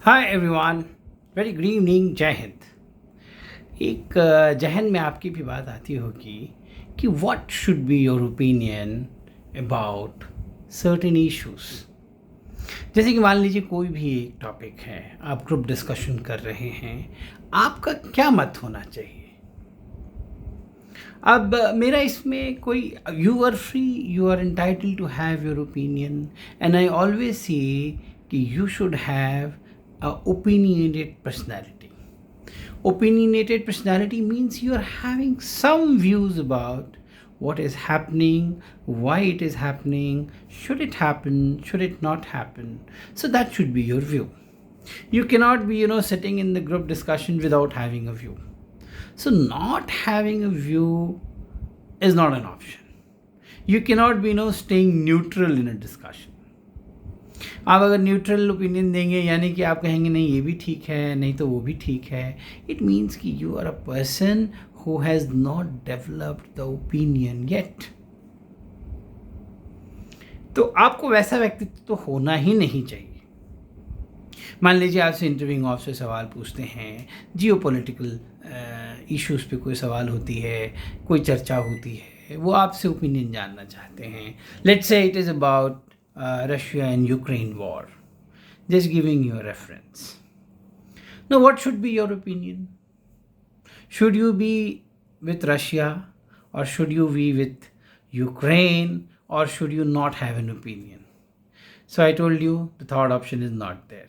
Hi everyone, very good evening, जय हिंद। एक जहन में आपकी भी बात आती होगी कि what should be your opinion about certain issues. जैसे कि मान लीजिए कोई भी एक टॉपिक है, आप ग्रुप डिस्कशन कर रहे हैं, आपका क्या मत होना चाहिए। अब मेरा इसमें कोई you are free, you are entitled to have your opinion and I always say कि you should have a opinionated personality. Opinionated personality means you are having some views about what is happening, why it is happening, should it happen, should it not happen. So that should be your view. You cannot be, sitting in the group discussion without having a view. So not having a view is not an option. You cannot be, staying neutral in a discussion. आप अगर neutral opinion देंगे यानी कि आप कहेंगे नहीं ये भी ठीक है, नहीं तो वो भी ठीक है, इट मीन्स कि you are a person who has not developed the opinion yet. तो आपको वैसा व्यक्तित्व तो होना ही नहीं चाहिए। मान लीजिए आपसे इंटरव्यूइंग ऑफिसर सवाल पूछते हैं, जियो पॉलिटिकल इश्यूज़ पे कोई सवाल होती है, कोई चर्चा होती है, वो आपसे ओपिनियन जानना चाहते हैं। Let's say it is about Russia and Ukraine war. Just giving you a reference. Now, what should be your opinion? Should you be with Russia, or should you be with Ukraine, or should you not have an opinion? So I told you the third option is not there.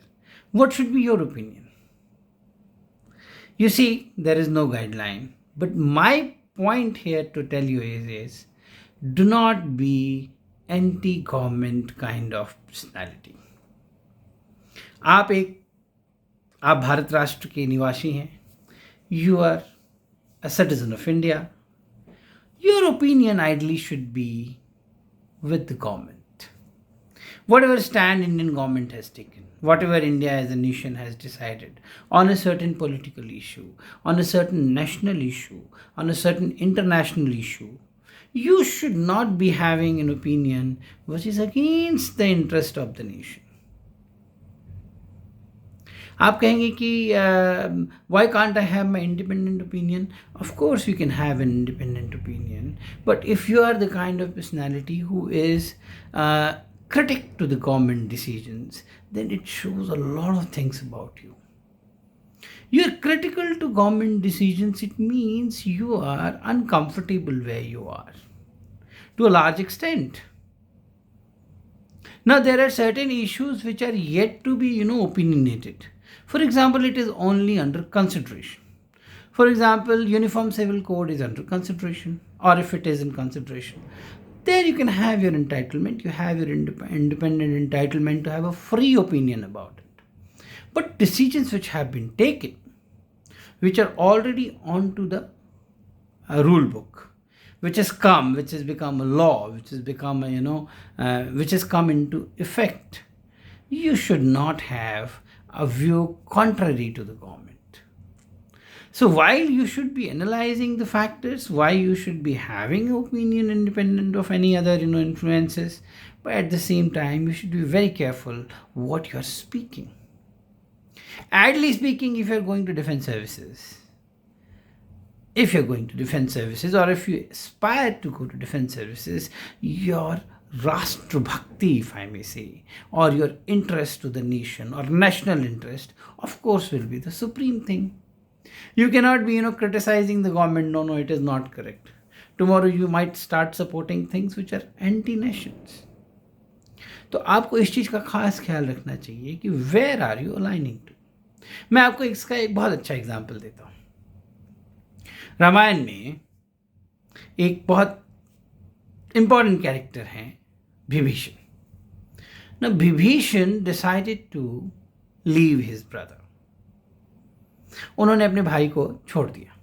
What should be your opinion? You see, there is no guideline. But my point here to tell you is do not be anti government kind of personality. आप भारत राष्ट्र के निवासी हैं, you are a citizen of India, your opinion ideally should be with the government. Whatever stand Indian government has taken, whatever India as a nation has decided on a certain political issue, on a certain national issue, on a certain international issue, you should not be having an opinion which is against the interest of the nation. आप कहेंगे कि why can't I have my independent opinion? Of course you can have an independent opinion, but if you are the kind of personality who is critic to the government decisions, then it shows a lot of things about you. You're critical to government decisions, it means you are uncomfortable where you are to a large extent. Now, there are certain issues which are yet to be, opinionated. For example, it is only under consideration. For example, Uniform Civil Code is under consideration, or if it is in consideration, there you can have your entitlement, you have your independent entitlement to have a free opinion about it. But decisions which have been taken, which are already onto the rule book, which has become a law, which has become which has come into effect, you should not have a view contrary to the government. So while you should be analyzing the factors, why you should be having an opinion independent of any other influences, but at the same time you should be very careful what you are speaking. Idly speaking, if you are going to defense services, or if you aspire to go to defense services, your Rashtra Bhakti, if I may say, or your interest to the nation or national interest, of course, will be the supreme thing. You cannot be, criticizing the government. No, it is not correct. Tomorrow you might start supporting things which are anti-nations. तो आपको इस चीज़ का खास ख्याल रखना चाहिए कि where are you aligning to. मैं आपको इसका एक बहुत अच्छा एग्जाम्पल देता हूँ। रामायण में एक बहुत इंपॉर्टेंट कैरेक्टर हैं विभीषण। ना Vibhishan decided to leave his brother. उन्होंने अपने भाई को छोड़ दिया।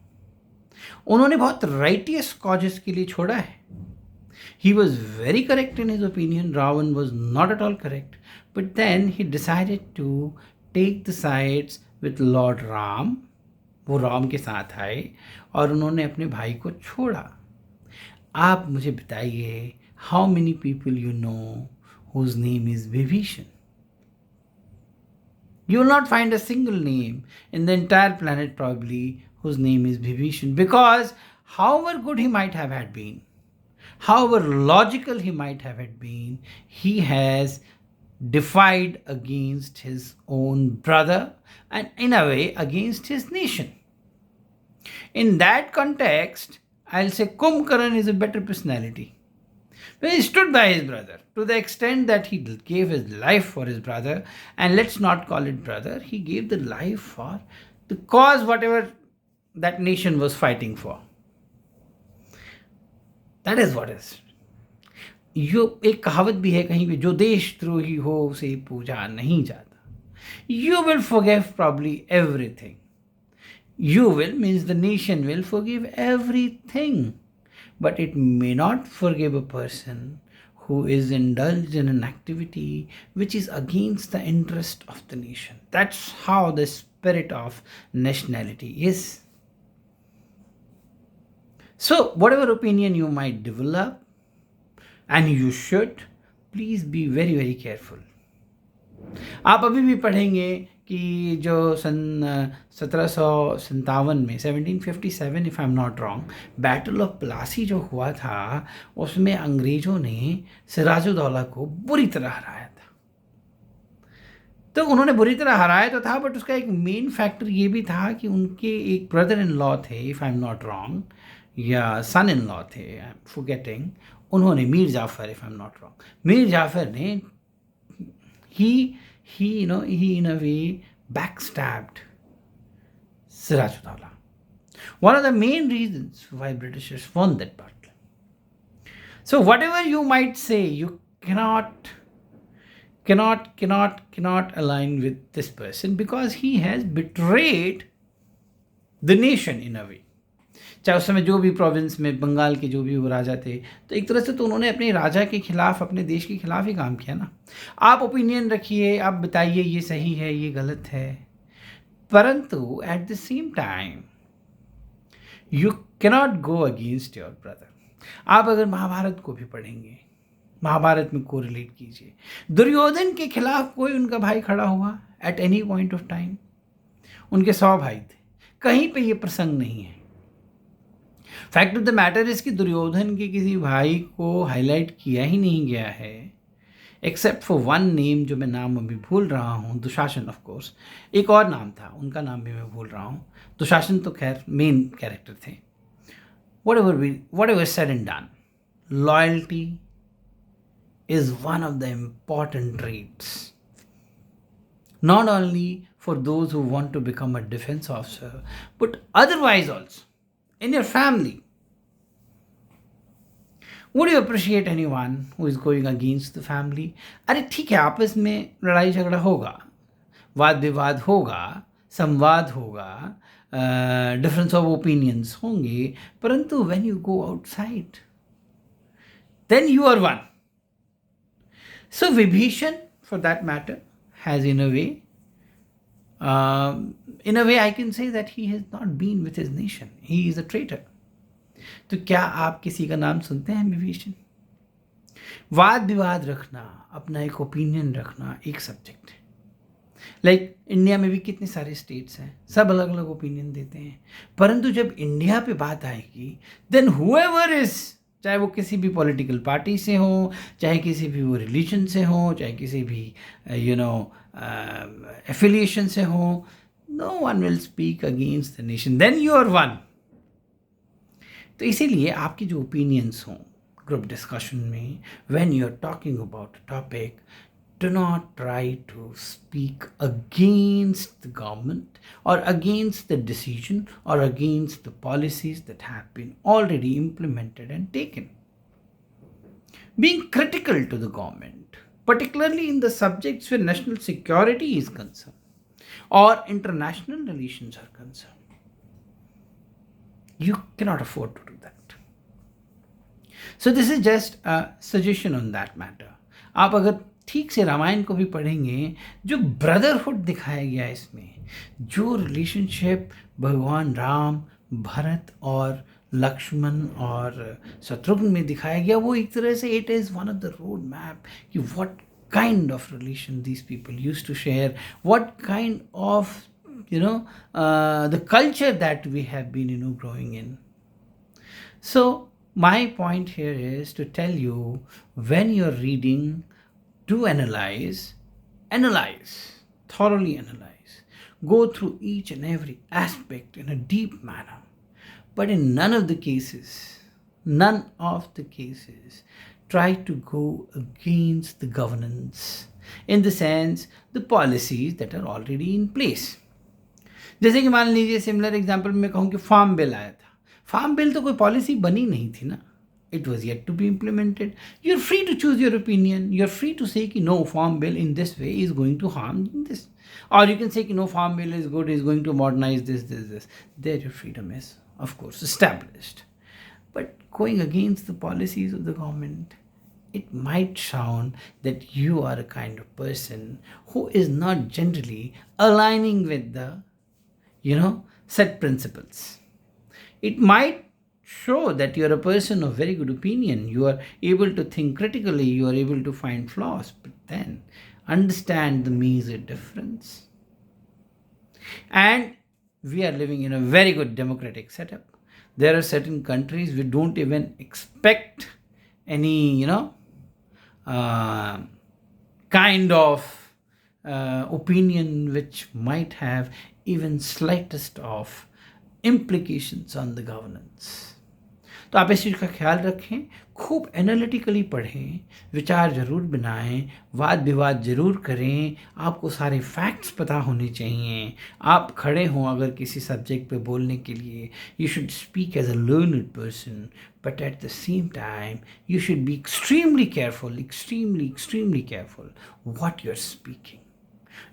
उन्होंने बहुत राइटियस कॉजेस के लिए छोड़ा है। He was very correct in his opinion. Ravan was not at all correct. But then he decided to take the sides with Lord Ram. वो राम के साथ आए और उन्होंने अपने भाई को छोड़ा। आप मुझे बताइए, how many people you know whose name is Vibhishan? You will not find a single name in the entire planet probably whose name is Vibhishan, because however good he might have had been, however logical he might have had been, he has defied against his own brother and in a way against his nation. In that context, I'll say Kumbkaran is a better personality. He stood by his brother to the extent that he gave his life for his brother, and let's not call it brother, he gave the life for the cause whatever that nation was fighting for. That is what is. यो एक कहावत भी है कहीं पे, जो देशद्रोही हो उसे पूजा नहीं जाता. You will forgive probably everything. You will means the nation will forgive everything. But it may not forgive a person who is indulged in an activity which is against the interest of the nation. That's how the spirit of nationality is. So, whatever opinion you might develop, and you should, please be very, very careful. आप अभी भी पढ़ेंगे कि जो सन 1757 में 1757 if I am not wrong battle of Plassey जो हुआ था, उसमें अंग्रेज़ों ने सिराजुद्दौला को बुरी तरह हराया था. तो उन्होंने बुरी तरह हराया तो था, बट उसका एक मेन फैक्टर ये भी था कि उनके एक ब्रदर इन लॉ थे, if I am not wrong, या सन इन लॉ थे, आई एम फॉरगेटिंग, उन्होंने Mir Jafar, if I am not wrong, Mir Jafar ने he in a way backstabbed Sirajuddaula. One of the main reasons why Britishers won that battle. So whatever you might say, you cannot align with this person because he has betrayed the nation in a way. चाहे उस समय जो भी province में बंगाल के जो भी वो राजा थे, तो एक तरह से तो उन्होंने अपने राजा के खिलाफ, अपने देश के खिलाफ ही काम किया ना. आप ओपिनियन रखिए, आप बताइए ये सही है, ये गलत है, परंतु at the same time you cannot go against your brother. आप अगर महाभारत को भी पढ़ेंगे, महाभारत में कोरिलेट कीजिए, दुर्योधन के खिलाफ कोई उनका भाई खड़ा हुआ at any point of time? उनके 100 भाई थे, कहीं पे ये प्रसंग नहीं है. Fact of the matter is कि दुर्योधन के किसी भाई को हाईलाइट किया ही नहीं गया है, एक्सेप्ट फॉर वन नेम जो मैं नाम अभी भूल रहा हूँ, दुशासन. ऑफ कोर्स एक और नाम था, उनका नाम भी मैं भूल रहा हूँ. दुशासन तो खैर मेन कैरेक्टर थे. whatever said and done, loyalty is one of the important traits, not only for those who want to become a defense officer, but otherwise also in your family. Would you appreciate anyone who is going against the family? अरे ठीक है, आपस में लड़ाई झगड़ा होगा, वाद विवाद होगा, संवाद होगा, डिफरेंस ऑफ ओपिनियंस होंगे, परंतु when you go outside, then you are one. So Vibhishan, for that matter, has in a way I can say that he has not been with his nation. He is a traitor. तो क्या आप किसी का नाम सुनते हैं विभीषण? वाद विवाद रखना, अपना एक ओपिनियन रखना एक सब्जेक्ट है. लाइक इंडिया में भी कितने सारे स्टेट्स हैं, सब अलग अलग ओपिनियन देते हैं, परंतु जब इंडिया पे बात आएगी, देन हुएवर इज, चाहे वो किसी भी पॉलिटिकल पार्टी से हो, चाहे किसी भी वो रिलीजन से हो, चाहे किसी भी एफिलिएशन से हो, no one will speak against the nation, then you are one. तो इसीलिए आपके जो ओपिनियंस हों ग्रुप डिस्कशन में, when you are talking about a topic, do not try to speak against the government or against the decision or against the policies that have been already implemented and taken. Being critical to the government, particularly in the subjects where national security is concerned or international relations are concerned, you cannot afford to do that. So this is just a suggestion on that matter. आप अगर ठीक से रामायण को भी पढ़ेंगे, जो brotherhood दिखाया गया इसमें, जो रिलेशनशिप भगवान राम, भरत और लक्ष्मण और शत्रुघ्न में दिखाया गया, वो एक तरह से it is one of the road map कि what kind of relation these people used to share, what kind of the culture that we have been growing in. So my point here is to tell you, when you're reading, do analyze, thoroughly analyze, go through each and every aspect in a deep manner. But in none of the cases, try to go against the governance, in the sense the policies that are already in place. जैसे कि मान लीजिए, similar example मैं कहूँ कि farm bill आया था. Farm bill तो कोई पॉलिसी बनी नहीं थी ना. It was yet to be implemented. You're free to choose your opinion. You're free to say कि no, farm bill in this way is going to harm this. Or you can say कि no, farm bill is good, is going to modernize this. There your freedom is, of course, established. But going against the policies of the government, it might sound that you are a kind of person who is not generally aligning with the set principles. It might show that you are a person of very good opinion. You are able to think critically. You are able to find flaws. But then understand the major difference. And we are living in a very good democratic setup. There are certain countries we don't even expect any, kind of opinion which might have even slightest of implications on the governance. तो आप इस चीज़ का ख्याल रखें, खूब analytically पढ़ें, विचार जरूर बनाएं, वाद विवाद जरूर करें, आपको सारे फैक्ट्स पता होने चाहिए. आप खड़े हों अगर किसी सब्जेक्ट पे बोलने के लिए, you should speak as a learned person, but at the same time you should be extremely careful what you're speaking.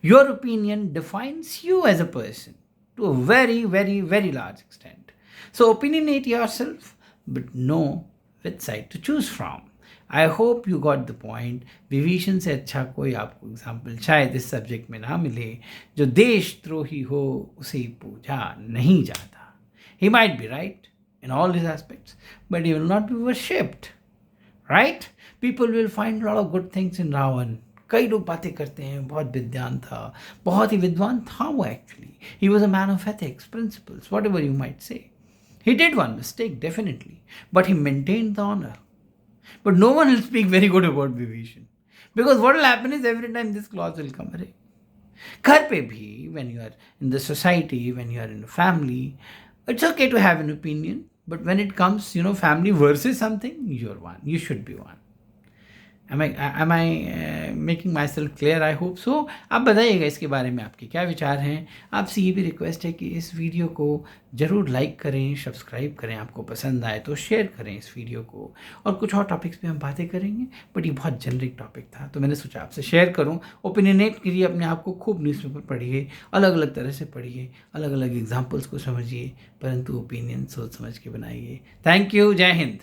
Your opinion defines you as a person to a very, very, very large extent. So opinionate yourself, but know which side to choose from. I hope you got the point. Vibhishan से अच्छा कोई आपको example शायद इस subject में ना मिले. जो देशद्रोही हो उसे पूजा नहीं जाता. He might be right in all these aspects, but he will not be worshipped. Right? People will find a lot of good things in Ravan. कई लोग बातें करते हैं, बहुत विद्वान था, बहुत ही विद्वान था वो actually. He was a man of ethics, principles, whatever you might say. He did one mistake, definitely, but he maintained the honor. But no one will speak very good about Vibhishan, because what will happen is every time this clause will come. घर पे भी, when you are in the society, when you are in a family, it's okay to have an opinion, but when it comes, family versus something, you're one. You should be one. Am I making myself clear? I hope so. आप बताइएगा इसके बारे में आपके क्या विचार हैं. आपसे ये भी रिक्वेस्ट है कि इस वीडियो को ज़रूर लाइक करें, सब्सक्राइब करें. आपको पसंद आए तो शेयर करें इस वीडियो को. और कुछ और टॉपिक्स पे हम बातें करेंगे, बट ये बहुत जेनरिक टॉपिक था तो मैंने सोचा आपसे शेयर करूं. ओपिनियनेट कीजिए अपने आप को, खूब न्यूज़पेपर पढ़िए, अलग अलग तरह से पढ़िए, अलग अलग एग्जाम्पल्स को समझिए, परंतु ओपिनियन सोच समझ के बनाइए. Thank you. जय हिंद.